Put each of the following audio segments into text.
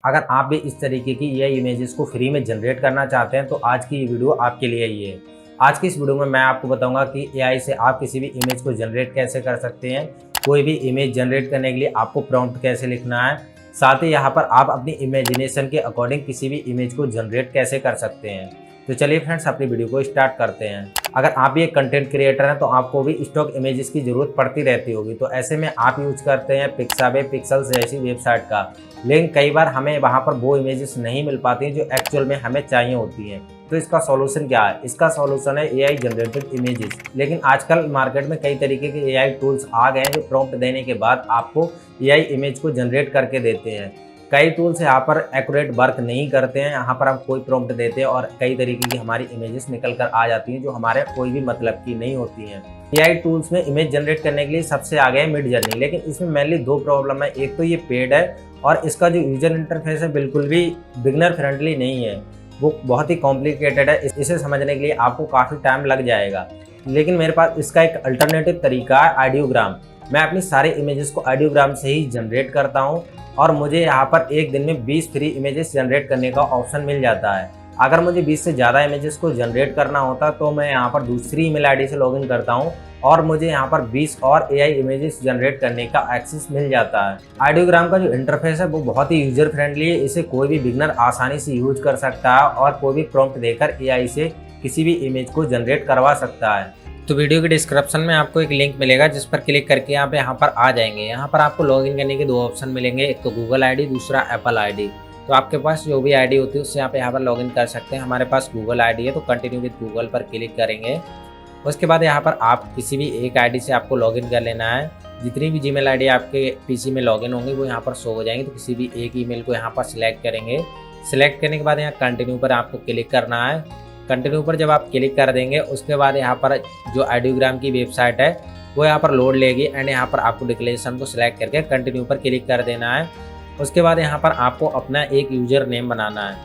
अगर आप भी इस तरीके की एआई इमेजेस को फ्री में जनरेट करना चाहते हैं तो आज की ये वीडियो आपके लिए ही है। आज की इस वीडियो में मैं आपको बताऊंगा कि एआई से आप किसी भी इमेज को जनरेट कैसे कर सकते हैं, कोई भी इमेज जनरेट करने के लिए आपको प्रॉम्प्ट कैसे लिखना है, साथ ही यहाँ पर आप अपनी इमेजिनेशन के अकॉर्डिंग किसी भी इमेज को जनरेट कैसे कर सकते हैं। तो चलिए फ्रेंड्स, अपनी वीडियो को स्टार्ट करते हैं। अगर आप भी एक कंटेंट क्रिएटर हैं तो आपको भी स्टॉक इमेजेस की ज़रूरत पड़ती रहती होगी, तो ऐसे में आप यूज करते हैं पिक्साबे, पिक्सेल्स जैसी वेबसाइट का, लेकिन कई बार हमें वहाँ पर वो इमेजेस नहीं मिल पाती जो एक्चुअल में हमें चाहिए होती हैं। तो इसका सॉल्यूशन क्या है? इसका सॉल्यूशन है एआई जनरेटेड इमेजेस। लेकिन आजकल मार्केट में कई तरीके के एआई टूल्स आ गए हैं जो प्रॉम्प्ट देने के बाद आपको एआई इमेज को जनरेट करके देते हैं। कई टूल्स यहाँ पर एक्यूरेट वर्क नहीं करते हैं, यहाँ पर हम कोई प्रॉम्प्ट देते हैं और कई तरीके की हमारी इमेजेस निकल कर आ जाती हैं जो हमारे कोई भी मतलब की नहीं होती हैं। एआई टूल्स में इमेज जनरेट करने के लिए सबसे आगे है मिडजर्नी, लेकिन इसमें मेनली दो प्रॉब्लम है। एक तो ये पेड है और इसका जो यूजर इंटरफेस है बिल्कुल भी बिगनर फ्रेंडली नहीं है, वो बहुत ही कॉम्प्लिकेटेड है। इसे समझने के लिए आपको काफ़ी टाइम लग जाएगा। लेकिन मेरे पास इसका एक अल्टरनेटिव तरीका है, आइडियोग्राम। मैं अपनी सारी इमेजेस को आइडियोग्राम से ही जनरेट करता हूँ और मुझे यहाँ पर एक दिन में 20 फ्री इमेजेस जनरेट करने का ऑप्शन मिल जाता है। अगर मुझे 20 से ज़्यादा इमेजेस को जनरेट करना होता तो मैं यहाँ पर दूसरी ईमेल आईडी से लॉगिन करता हूँ और मुझे यहाँ पर 20 और एआई इमेजेस जनरेट करने का एक्सेस मिल जाता है। आइडियोग्राम का जो इंटरफेस है वो बहुत ही यूजर फ्रेंडली है। इसे कोई भी बिगनर आसानी से यूज कर सकता है और कोई भी प्रॉम्प्ट देकर एआई से किसी भी इमेज को जनरेट करवा सकता है। तो वीडियो के डिस्क्रिप्शन में आपको एक लिंक मिलेगा जिस पर क्लिक करके आप यहाँ पर आ जाएंगे। यहाँ पर आपको लॉगिन करने के दो ऑप्शन मिलेंगे, एक तो गूगल आईडी, दूसरा एप्पल आईडी। तो आपके पास जो भी आईडी होती है उससे आप यहाँ पर लॉगिन कर सकते हैं। हमारे पास गूगल आईडी है तो कंटिन्यू विद गूगल पर क्लिक करेंगे। उसके बाद यहाँ पर आप किसी भी एक आईडी से आपको लॉगिन कर लेना है। जितनी भी जीमेल आईडी आपके पीसी में लॉगिन होंगी वो यहाँ पर शो हो जाएंगी। तो किसी भी एक ईमेल को यहाँ पर सिलेक्ट करेंगे। सिलेक्ट करने के बाद यहाँ कंटिन्यू पर आपको क्लिक करना है। कंटिन्यू पर जब आप क्लिक कर देंगे उसके बाद यहाँ पर जो आइडियोग्राम की वेबसाइट है वो यहाँ पर लोड लेगी एंड यहाँ पर आपको डिक्लेरेशन को सिलेक्ट करके कंटिन्यू पर क्लिक कर देना है। उसके बाद यहाँ पर आपको अपना एक यूज़र नेम बनाना है।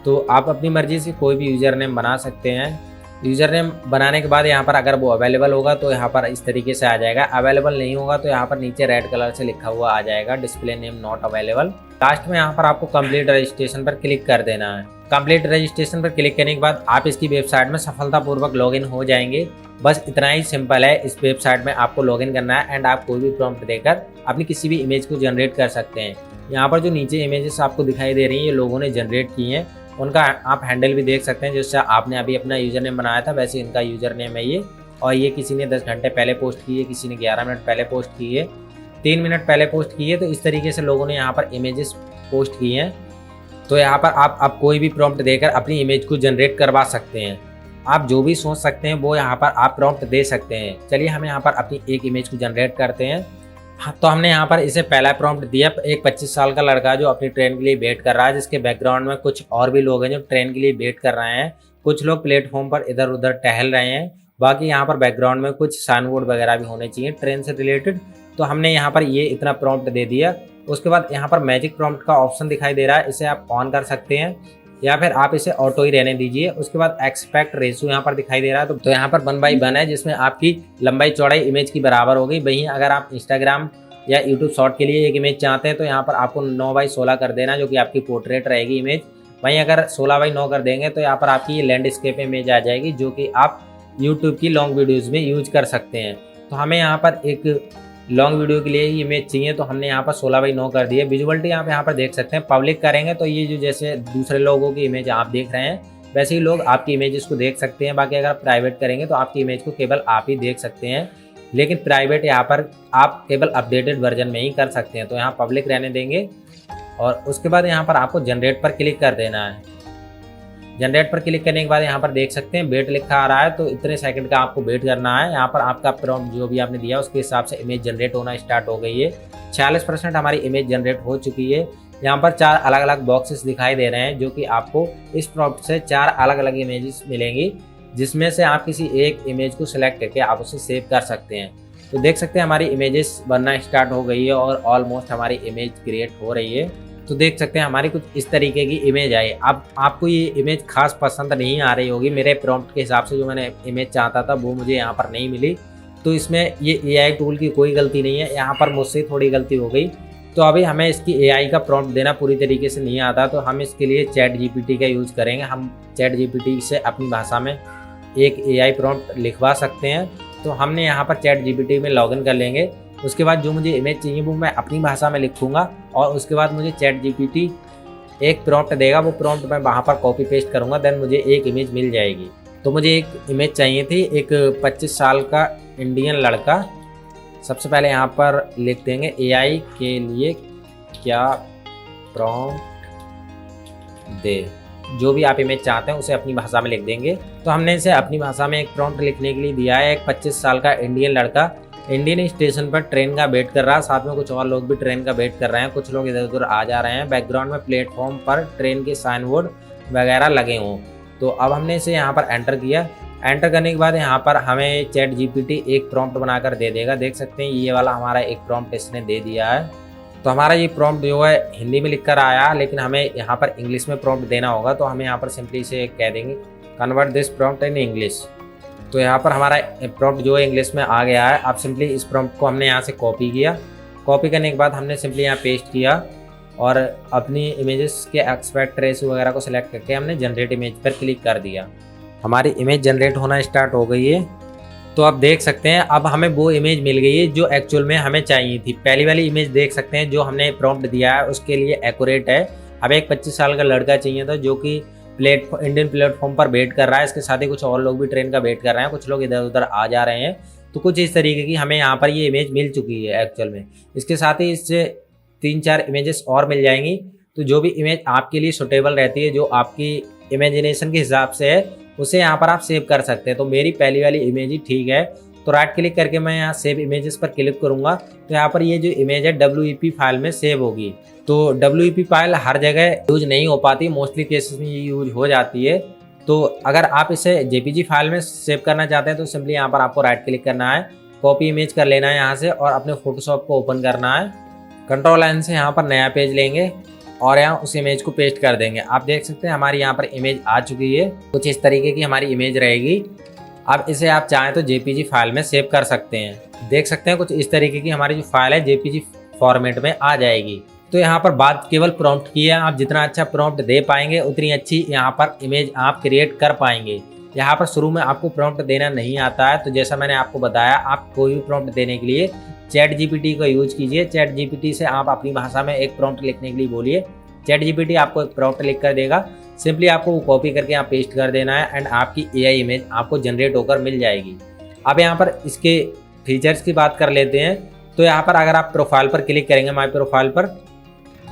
तो आप अपनी मर्ज़ी से कोई भी यूज़र नेम बना सकते हैं। यूज़र नेम बनाने के बाद यहाँ पर अगर वो अवेलेबल होगा तो यहाँ पर इस तरीके से आ जाएगा, अवेलेबल नहीं होगा तो यहाँ पर नीचे रेड कलर से लिखा हुआ आ जाएगा, display name not available. Last में यहाँ पर आपको कंप्लीट रजिस्ट्रेशन पर क्लिक कर देना है। कंप्लीट रजिस्ट्रेशन पर क्लिक करने के बाद आप इसकी वेबसाइट में सफलतापूर्वक लॉगिन हो जाएंगे। बस इतना ही सिंपल है। इस वेबसाइट में आपको लॉगिन करना है एंड आप कोई भी प्रॉम्प्ट देकर अपनी किसी भी इमेज को जनरेट कर सकते हैं। यहाँ पर जो नीचे इमेजेस आपको दिखाई दे रही हैं ये लोगों ने जनरेट की हैं, उनका आप हैंडल भी देख सकते हैं। जैसे आपने अभी अपना यूज़र नेम बनाया था वैसे इनका यूज़र नेम है ये, और ये किसी ने 10 घंटे पहले पोस्ट की है, किसी ने 11 मिनट पहले पोस्ट की है, 3 मिनट पहले पोस्ट की है। तो इस तरीके से लोगों ने यहाँ पर इमेजेस पोस्ट की हैं। तो यहाँ पर आप कोई भी प्रॉम्प्ट देकर अपनी इमेज को जनरेट करवा सकते हैं। आप जो भी सोच सकते हैं वो यहाँ पर आप प्रॉम्प्ट दे सकते हैं। चलिए हम यहाँ पर अपनी एक इमेज को जनरेट करते हैं। हाँ, तो हमने यहाँ पर इसे पहला प्रॉम्प्ट दिया, एक 25 साल का लड़का जो अपनी ट्रेन के लिए वेट कर रहा है, जिसके बैकग्राउंड में कुछ और भी लोग हैं जो ट्रेन के लिए वेट कर रहे हैं। कुछ लोग प्लेटफॉर्म पर इधर उधर टहल रहे हैं। बाकी यहाँ पर बैकग्राउंड में कुछ साइन बोर्ड वगैरह भी होने चाहिए ट्रेन से रिलेटेड। तो हमने यहाँ पर ये इतना प्रॉम्प्ट दे दिया। उसके बाद यहाँ पर मैजिक प्रॉम्प्ट का ऑप्शन दिखाई दे रहा है, इसे आप ऑन कर सकते हैं या फिर आप इसे ऑटो ही रहने दीजिए। उसके बाद एक्सपेक्ट रेशियो यहाँ पर दिखाई दे रहा है, तो यहाँ पर 1/1 है, जिसमें आपकी लंबाई चौड़ाई इमेज की बराबर हो गई। वहीं अगर आप इंस्टाग्राम या यूट्यूब शॉर्ट के लिए एक इमेज चाहते हैं तो यहाँ पर आपको 9/16 कर देना, जो कि आपकी पोर्ट्रेट रहेगी इमेज। वहीं अगर 16/9 कर देंगे तो यहाँ पर आपकी ये लैंडस्केप इमेज आ जाएगी, जो कि आप यूट्यूब की लॉन्ग वीडियोज़ में यूज कर सकते हैं। तो हमें यहाँ पर एक लॉन्ग वीडियो के लिए ही इमेज चाहिए, तो हमने यहाँ पर 16/9 कर दिया। विजुअलिटी आप यहाँ पर देख सकते हैं। पब्लिक करेंगे तो ये जो जैसे दूसरे लोगों की इमेज आप देख रहे हैं वैसे ही लोग आपकी इमेजेस को देख सकते हैं। बाकी अगर प्राइवेट करेंगे तो आपकी इमेज को केवल आप ही देख सकते हैं, लेकिन प्राइवेट यहाँ पर आप केवल अपडेटेड वर्जन में ही कर सकते हैं। तो यहाँ पब्लिक रहने देंगे और उसके बाद यहाँ पर आपको जनरेट पर क्लिक कर देना है। जनरेट पर क्लिक करने के बाद यहाँ पर देख सकते हैं वेट लिखा आ रहा है, तो इतने सेकंड का आपको वेट करना है। यहाँ पर आपका प्रॉम्प्ट जो भी आपने दिया उसके हिसाब से इमेज जनरेट होना स्टार्ट हो गई है। 46% हमारी इमेज जनरेट हो चुकी है। यहाँ पर 4 अलग अलग बॉक्सेस दिखाई दे रहे हैं, जो कि आपको इस प्रॉम्प्ट से 4 अलग अलग इमेजेस मिलेंगी, जिसमें से आप किसी एक इमेज को सिलेक्ट करके आप उसे सेव कर सकते हैं। तो देख सकते हैं हमारी इमेजेस बनना स्टार्ट हो गई है और ऑलमोस्ट हमारी इमेज क्रिएट हो रही है। तो देख सकते हैं हमारी कुछ इस तरीके की इमेज आई। अब आपको ये इमेज खास पसंद नहीं आ रही होगी, मेरे प्रॉम्प्ट के हिसाब से जो मैंने इमेज चाहता था वो मुझे यहाँ पर नहीं मिली। तो इसमें ये एआई टूल की कोई गलती नहीं है, यहाँ पर मुझसे थोड़ी गलती हो गई। तो अभी हमें इसकी एआई का प्रॉम्प्ट देना पूरी तरीके से नहीं आता, तो हम इसके लिए चैट जीपीटी का यूज़ करेंगे। हम चैट जीपीटी से अपनी भाषा में एक एआई प्रॉम्प्ट लिखवा सकते हैं। तो हमने यहाँ पर चैट जीपीटी में लॉगिन कर लेंगे। उसके बाद जो मुझे इमेज चाहिए वो मैं अपनी भाषा में लिखूँगा और उसके बाद मुझे चैट जीपीटी एक प्रॉम्प्ट देगा, वो प्रॉम्प्ट मैं वहाँ पर कॉपी पेस्ट करूँगा, देन मुझे एक इमेज मिल जाएगी। तो मुझे एक इमेज चाहिए थी, एक 25 साल का इंडियन लड़का। सबसे पहले यहाँ पर लिख देंगे एआई के लिए क्या प्रॉम्प्ट दे। जो भी आप इमेज चाहते हैं उसे अपनी भाषा में लिख देंगे। तो हमने इसे अपनी भाषा में एक प्रॉम्प्ट लिखने के लिए दिया है। एक 25 साल का इंडियन लड़का इंडियन स्टेशन पर ट्रेन का वेट कर रहा है, साथ में कुछ और लोग भी ट्रेन का वेट कर रहे हैं, कुछ लोग इधर उधर आ जा रहे हैं, बैकग्राउंड में प्लेटफॉर्म पर ट्रेन के साइन बोर्ड वगैरह लगे हों। तो अब हमने इसे यहाँ पर एंटर किया। एंटर करने के बाद यहाँ पर हमें चैट जीपीटी एक प्रॉम्प्ट बनाकर दे देगा। देख सकते हैं ये वाला हमारा एक प्रॉम्प्ट इसने दे दिया है। तो हमारा ये प्रॉम्प्ट जो है हिंदी में लिख कर आया, लेकिन हमें यहाँ पर इंग्लिश में प्रॉम्प्ट देना होगा। तो हमें यहाँ पर सिंपली इसे कह देंगे convert this prompt in English. तो यहाँ पर हमारा प्रॉम्प्ट जो है इंग्लिश में आ गया है। अब सिंपली इस प्रॉम्प्ट को हमने यहाँ से कॉपी किया। कॉपी करने के बाद हमने सिंपली यहाँ पेस्ट किया और अपनी इमेजेस के एक्सपेक्ट रेशियो वगैरह को सिलेक्ट करके हमने जनरेट इमेज पर क्लिक कर दिया। हमारी इमेज जनरेट होना स्टार्ट हो गई है। तो आप देख सकते हैं अब हमें वो इमेज मिल गई है जो एक्चुअल में हमें चाहिए थी। पहली वाली इमेज देख सकते हैं जो हमने प्रॉम्प्ट दिया है उसके लिए एक्यूरेट है। हमें एक 25 साल का लड़का चाहिए था जो कि इंडियन प्लेटफॉर्म पर वेट कर रहा है। इसके साथ ही कुछ और लोग भी ट्रेन का वेट कर रहे हैं, कुछ लोग इधर उधर आ जा रहे हैं। तो कुछ इस तरीके की हमें यहाँ पर ये इमेज मिल चुकी है एक्चुअल में। इसके साथ ही इससे 3-4 इमेजेस और मिल जाएंगी। तो जो भी इमेज आपके लिए सुटेबल रहती है, जो आपकी इमेजिनेशन के हिसाब से है, उसे यहाँ पर आप सेव कर सकते हैं। तो मेरी पहली वाली इमेज ही ठीक है। तो राइट क्लिक करके मैं यहाँ सेव इमेजेस पर क्लिक करूँगा। तो यहाँ पर ये जो इमेज है WEP फाइल में सेव होगी। तो WEP फाइल हर जगह यूज नहीं हो पाती, मोस्टली केसेस में ये यूज हो जाती है। तो अगर आप इसे JPG फाइल में सेव करना चाहते हैं तो सिंपली यहाँ पर आपको राइट क्लिक करना है, कॉपी इमेज कर लेना है यहाँ से और अपने फोटोशॉप को ओपन करना है। कंट्रोल-N से यहाँ पर नया पेज लेंगे और यहाँ उस इमेज को पेस्ट कर देंगे। आप देख सकते हैं हमारी यहाँ पर इमेज आ चुकी है। कुछ इस तरीके की हमारी इमेज रहेगी। अब इसे आप चाहें तो JPG फाइल में सेव कर सकते हैं। देख सकते हैं कुछ इस तरीके की हमारी जो फाइल है JPG फॉर्मेट में आ जाएगी। तो यहाँ पर बात केवल प्रॉम्प्ट की है। आप जितना अच्छा प्रॉम्प्ट दे पाएंगे उतनी अच्छी यहाँ पर इमेज आप क्रिएट कर पाएंगे। यहाँ पर शुरू में आपको प्रॉम्प्ट देना नहीं आता है, तो जैसा मैंने आपको बताया, आप कोई भी प्रॉम्प्ट देने के लिए चैट जीपीटी का यूज कीजिए। चैट जीपीटी से आप अपनी भाषा में एक प्रॉम्प्ट लिखने के लिए बोलिए, चैट जीपीटी आपको एक प्रॉम्प्ट लिख कर देगा। सिंपली आपको वो कॉपी करके यहाँ पेस्ट कर देना है एंड आपकी एआई इमेज आपको जनरेट होकर मिल जाएगी। अब यहाँ पर इसके फीचर्स की बात कर लेते हैं। तो यहाँ पर अगर आप प्रोफाइल पर क्लिक करेंगे, माई प्रोफाइल पर,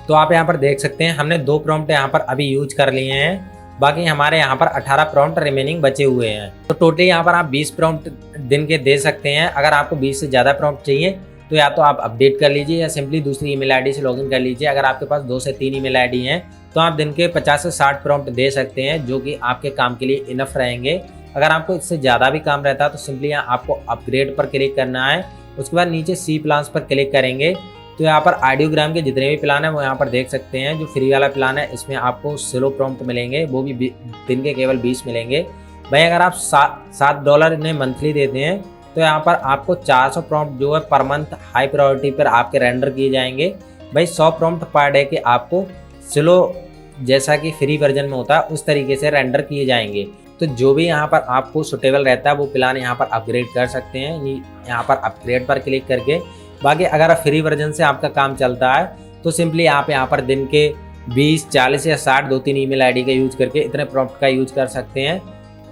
तो आप यहाँ पर देख सकते हैं हमने 2 प्रॉम्प्ट यहाँ पर अभी यूज कर लिए हैं। बाकी हमारे यहाँ पर 18 प्रॉम्प्ट रिमेनिंग बचे हुए हैं। तो टोटली यहाँ पर आप 20 प्रॉम्प्ट दिन के दे सकते हैं। अगर आपको 20 से ज़्यादा प्रॉम्प्ट चाहिए तो या तो आप अपडेट कर लीजिए या सिंपली दूसरी ईमेल आईडी से लॉगिन कर लीजिए। अगर आपके पास 2 से 3 ईमेल आईडी हैं तो आप दिन के 50 से 60 प्रॉम्प्ट दे सकते हैं, जो कि आपके काम के लिए इनफ रहेंगे। अगर आपको इससे ज़्यादा भी काम रहता है तो सिंपली यहाँ आपको अपग्रेड पर क्लिक करना है। उसके बाद नीचे सी प्लान्स पर क्लिक करेंगे तो यहाँ पर ऑडियोग्राम के जितने भी प्लान है वो यहाँ पर देख सकते हैं। जो फ्री वाला प्लान है इसमें आपको स्लो प्रॉम्प्ट मिलेंगे, वो भी दिन के केवल 20 मिलेंगे। भाई अगर आप $7 इन्हें मंथली देते हैं तो यहाँ पर आपको 400 प्रॉम्प्ट जो है पर मंथ हाई प्रायोरिटी पर आपके रेंडर किए जाएंगे। भाई 100 प्रॉम्प्ट पर डे के आपको स्लो, जैसा कि फ्री वर्जन में होता है उस तरीके से रेंडर किए जाएंगे। तो जो भी यहाँ पर आपको सुटेबल रहता है वो प्लान यहाँ पर अपग्रेड कर सकते हैं, यहाँ पर अपग्रेड पर क्लिक करके। बाकी अगर फ्री वर्जन से आपका काम चलता है तो सिंपली आप यहाँ पर दिन के 20, 40 या 60 2-3 ईमेल आईडी का यूज करके इतने प्रॉम्प्ट का यूज कर सकते हैं।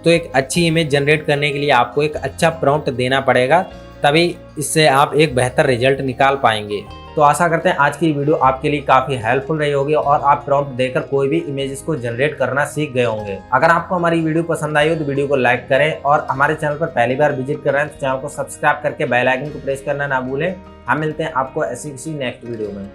तो एक अच्छी इमेज जनरेट करने के लिए आपको एक अच्छा प्रॉम्प्ट देना पड़ेगा, तभी इससे आप एक बेहतर रिजल्ट निकाल पाएंगे। तो आशा करते हैं आज की वीडियो आपके लिए काफ़ी हेल्पफुल रही होगी और आप प्रॉम्प्ट देकर कोई भी इमेजेस को जनरेट करना सीख गए होंगे। अगर आपको हमारी वीडियो पसंद आई हो तो वीडियो को लाइक करें और हमारे चैनल पर पहली बार विजिट कर रहे हैं तो चैनल को सब्सक्राइब करके बेल आइकन को प्रेस करना ना भूलें। हम मिलते हैं आपको ऐसी किसी नेक्स्ट वीडियो में।